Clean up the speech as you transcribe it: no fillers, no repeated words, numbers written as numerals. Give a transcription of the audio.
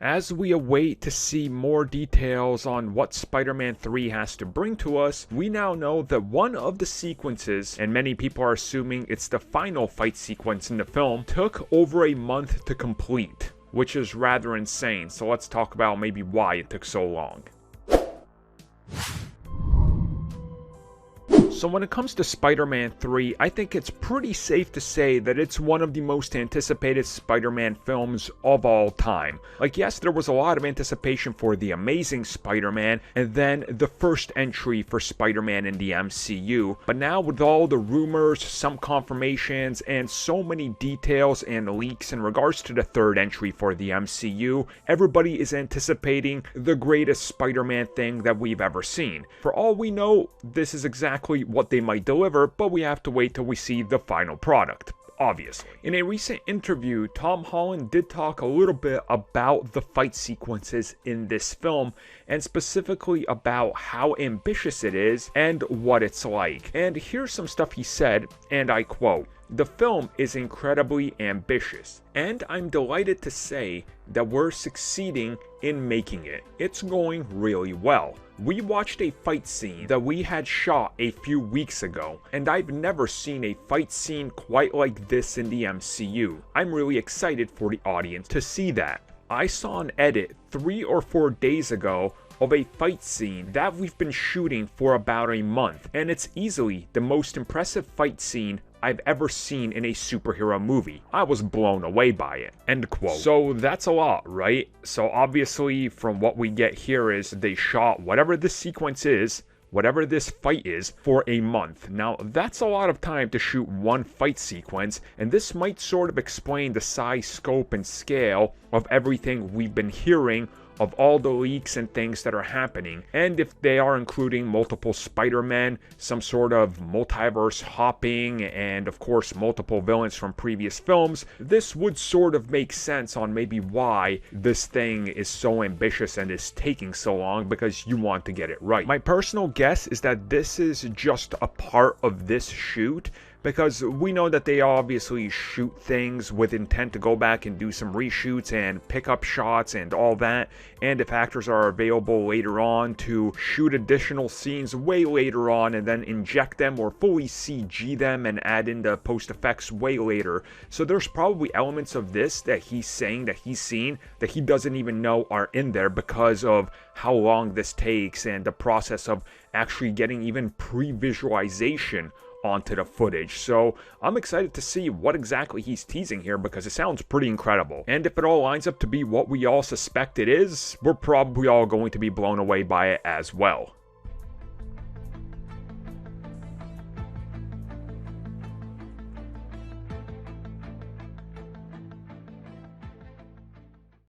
As we await to see more details on what Spider-Man 3 has to bring to us, we now know that one of the sequences, and many people are assuming it's the final fight sequence in the film, took over a month to complete, which is rather insane. So let's talk about maybe why it took so long. So when it comes to Spider-Man 3, I think it's pretty safe to say that it's one of the most anticipated Spider-Man films of all time. Like, yes, there was a lot of anticipation for The Amazing Spider-Man, and then the first entry for Spider-Man in the MCU, but now with all the rumors, some confirmations, and so many details and leaks in regards to the third entry for the MCU, everybody is anticipating the greatest Spider-Man thing that we've ever seen. For all we know, this is exactly what they might deliver, but we have to wait till we see the final product, obviously. In a recent interview, Tom Holland did talk a little bit about the fight sequences in this film, and specifically about how ambitious it is and what it's like. And here's some stuff he said, and I quote, "The film is incredibly ambitious, and I'm delighted to say that we're succeeding in making it. It's going really well. We watched a fight scene that we had shot a few weeks ago, and I've never seen a fight scene quite like this in the MCU. I'm really excited for the audience to see that. I saw an edit 3 or 4 days ago of a fight scene that we've been shooting for about a month, and it's easily the most impressive fight scene I've ever seen in a superhero movie. I was blown away by it." End quote. So that's a lot, right? So obviously from what we get here is they shot whatever this sequence is, whatever this fight is, for a month. Now, that's a lot of time to shoot one fight sequence, and this might sort of explain the size, scope, and scale of everything we've been hearing, of all the leaks and things that are happening. And if they are including multiple Spider-Men, some sort of multiverse hopping, and of course multiple villains from previous films, this would sort of make sense on maybe why this thing is so ambitious and is taking so long, because you want to get it right. My personal guess is that this is just a part of this shoot, because we know that they obviously shoot things with intent to go back and do some reshoots and pick up shots and all that, and if actors are available later on to shoot additional scenes way later on and then inject them or fully CG them and add in the post effects way later. So there's probably elements of this that he's saying that he's seen that he doesn't even know are in there because of how long this takes and the process of actually getting even pre-visualization onto the footage. So I'm excited to see what exactly he's teasing here, because it sounds pretty incredible. And if it all lines up to be what we all suspect it is, we're probably all going to be blown away by it as well.